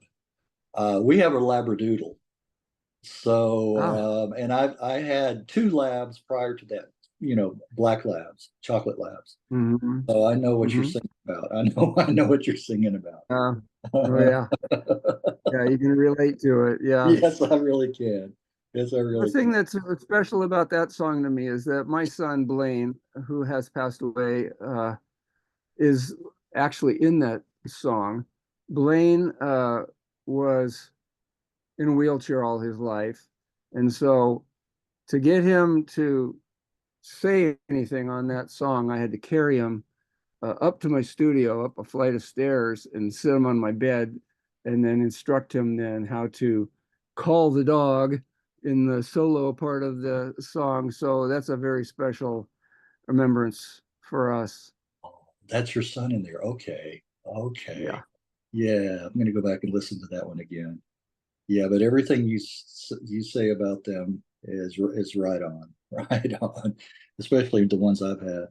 We have a labradoodle. Ah, So, and I had two labs prior to that. You know, black labs, chocolate labs. mm-hmm, So I know what you're mm-hmm. singing about. I know what you're singing about. Oh yeah, yeah, you can relate to it. Yeah. Yes, I really can. Yes, I The really thing can. that's special about that song to me is that my son Blaine, who has passed away, is actually in that song. Blaine was in a wheelchair all his life, and so to get him to say anything on that song, I had to carry him up to my studio, up a flight of stairs, and sit him on my bed, and then instruct him then how to call the dog in the solo part of the song. So that's a very special remembrance for us. Oh, that's your son in there. Okay. Okay. Yeah, Yeah, I'm gonna go back and listen to that one again. Yeah, but everything you say about them is right on, right on, especially the ones I've had.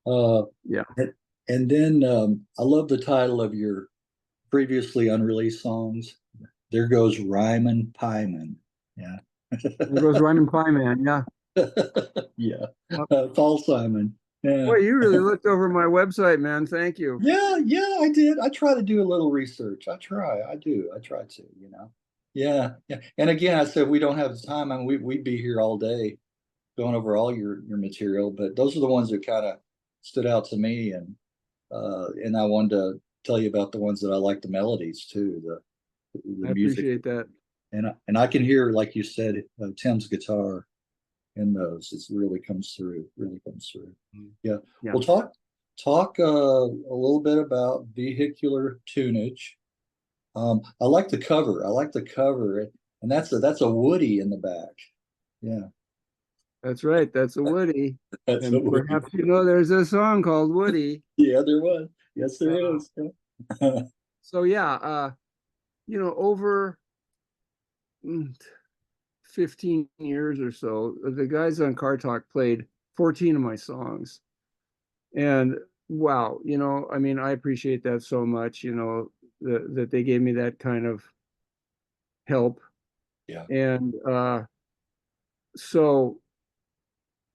Uh, yeah. and, and then I love the title of your previously unreleased songs. There goes Ryman Pyman. Yeah. There goes Ryman Pie Man. Yeah. Yeah. Uh, Paul Simon. Yeah. Boy, you really looked over my website, man. Thank you. Yeah, yeah, I did. I try to do a little research. I try. I do. I try to, you know. Yeah, yeah. And again, I said we don't have the time. I mean, we'd be here all day going over all your material, but those are the ones that kind of stood out to me, and I wanted to tell you about the ones that I like the melodies too, the I music, appreciate that. and I can hear, like you said, Tim's guitar in those. It really comes through. Really comes through. Yeah. Yeah, We'll talk a little bit about vehicular tunage. I like the cover. I like the cover, and that's a Woody in the back. Yeah, that's right. That's a Woody. that's a And Woody. perhaps you know there's a song called Woody. Yeah, there was. Yes, there Uh, is. Yeah. so yeah, you know, over 15 years or so, the guys on CarTalk played 14 of my songs. And wow, you know, I mean, I appreciate that so much, you know, that they gave me that kind of help. Yeah. And so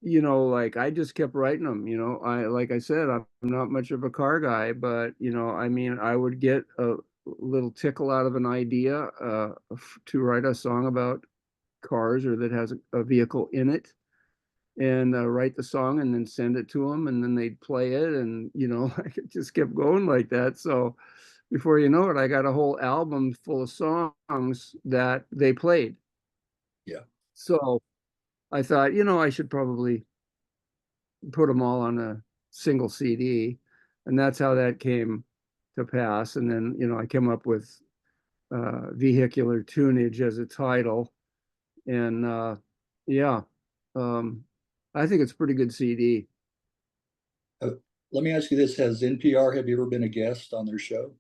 you know, like I just kept writing them, you know. Like I said, I'm not much of a car guy, but you know, I mean, I would get a little tickle out of an idea to write a song about cars or that has a vehicle in it, and write the song and then send it to them, and then they'd play it, and you know, like it just kept going like that. So before you know it, I got a whole album full of songs that they played. Yeah. So I thought, you know, I should probably put them all on a single CD, and that's how that came to pass. And then, you know, I came up with Vehicular Tuneage as a title, and yeah, um, I think it's a pretty good CD. Uh, Let me ask you this: Has NPR? Have you ever been a guest on their show?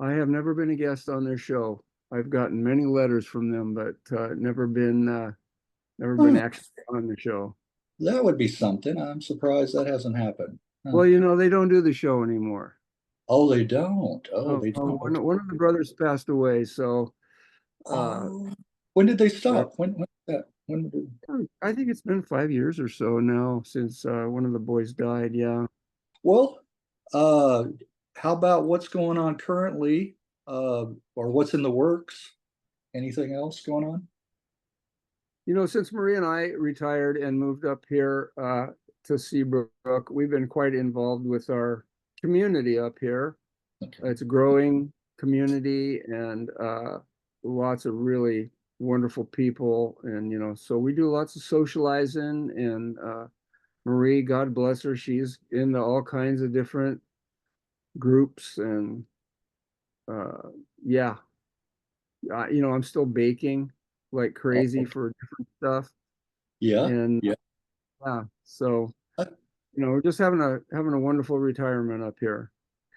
I have never been a guest on their show. I've gotten many letters from them, but never been Oh, actually on the show. that would be something. I'm surprised that hasn't happened. Huh. Well, you know, they don't do the show anymore. Oh, they don't. Oh, Oh, they don't. Okay. one of the brothers passed away, so uh, Oh, when did they they're- stop? When that? When did? I think it's been 5 years or so now since one of the boys died. Yeah. Well, uh, how about what's going on currently, or what's in the works? Anything else going on? You know, since Marie and I retired and moved up here to Seabrook, we've been quite involved with our community up here. Okay. It's a growing community and lots of really wonderful people. And, you know, so we do lots of socializing. And Marie, God bless her, she's into all kinds of different groups. And yeah, you know, I'm still baking like Oh, crazy okay. for different stuff. Yeah. And Yeah. yeah, so Uh, you know, we're just having a wonderful retirement up here.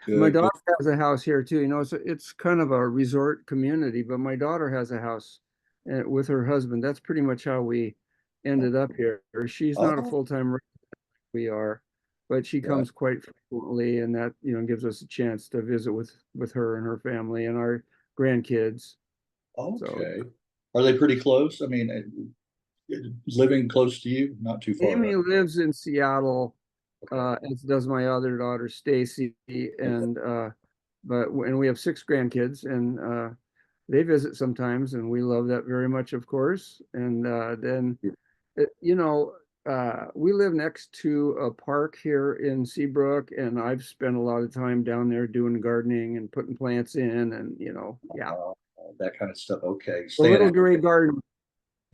My Good. daughter Good. has a house here too. You know, it's kind of a resort community, but my daughter has a house with her husband. That's pretty much how we ended up here. She's not a Oh, full-time resident, we are, but she right. comes quite frequently, and that, you know, gives us a chance to visit with her and her family and our grandkids. So Okay. Are they pretty close? I mean, living close to you, not too far, right? Amy lives in Seattle, Okay. as does my other daughter, Stacy, Okay. and and we have six grandkids, and they visit sometimes, and we love that very much, of course. And then, you know, we live next to a park here in Seabrook, and I've spent a lot of time down there doing gardening and putting plants in, and you know, yeah, Uh, that kind of stuff. Okay. a Staying little active. gray garden.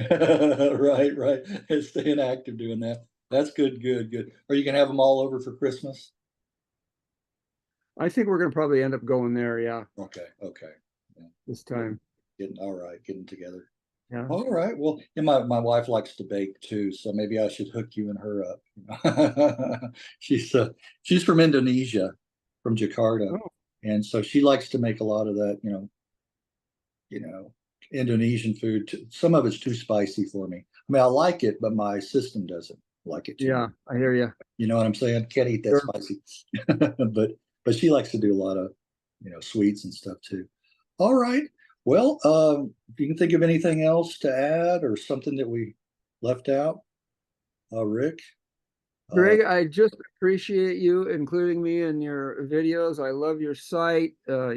Right, right. Staying active doing that. That's good, good, good. Are you gonna have them all over for Christmas? I think we're gonna probably end up going there, yeah, Okay, okay. Yeah. this Getting, time. all right, getting together. Yeah. All right. Well, and my wife likes to bake too, so maybe I should hook you and her up. She's she's from Indonesia, from Jakarta, Oh, and so she likes to make a lot of that, you know, Indonesian food. Some of it's too spicy for me. I mean, I like it, but my system doesn't like it too much. yeah, I hear you. You know what I'm saying? Can't eat that Sure. spicy. But she likes to do a lot of, sweets and stuff too. All right. Well, if you can think of anything else to add or something that we left out, Rick. Uh, Greg, I just appreciate you including me in your videos. I love your site. oh,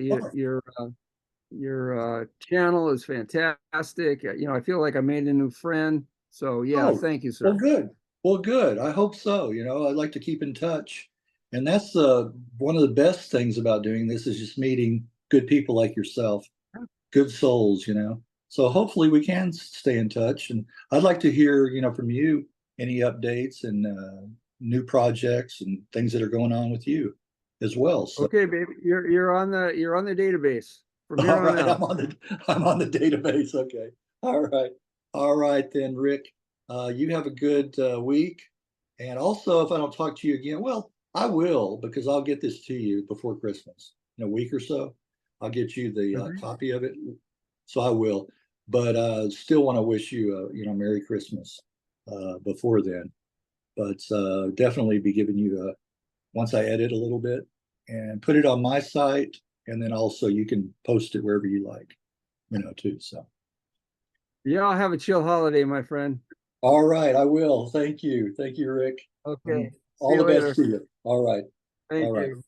Your channel is fantastic. You know, I feel like I made a new friend. So yeah, oh, thank you, well, sir. good. Well, good. I hope so. I'd like to keep in touch. And that's one of the best things about doing this is just meeting good people like yourself, good souls, So hopefully we can stay in touch. And I'd like to hear, from you any updates and new projects and things that are going on with you as well. So Okay, baby, you're on the database from here all on right, out. I'm on the database. Okay. All right. All right then, Rick. You have a good week. And also, if I don't talk to you again, well, I will because I'll get this to you before Christmas in a week or so. I'll get you the Mhm. copy of it. So I will. But still want to wish you, Merry Christmas before then. But definitely be giving you once I edit a little bit and put it on my site, and then also you can post it wherever you like, too. So Yeah, I'll have a chill holiday, my friend. All right, I will. Thank you. Thank you, Rick. Okay. See All you the best later. to you. All right. All Thank right. you.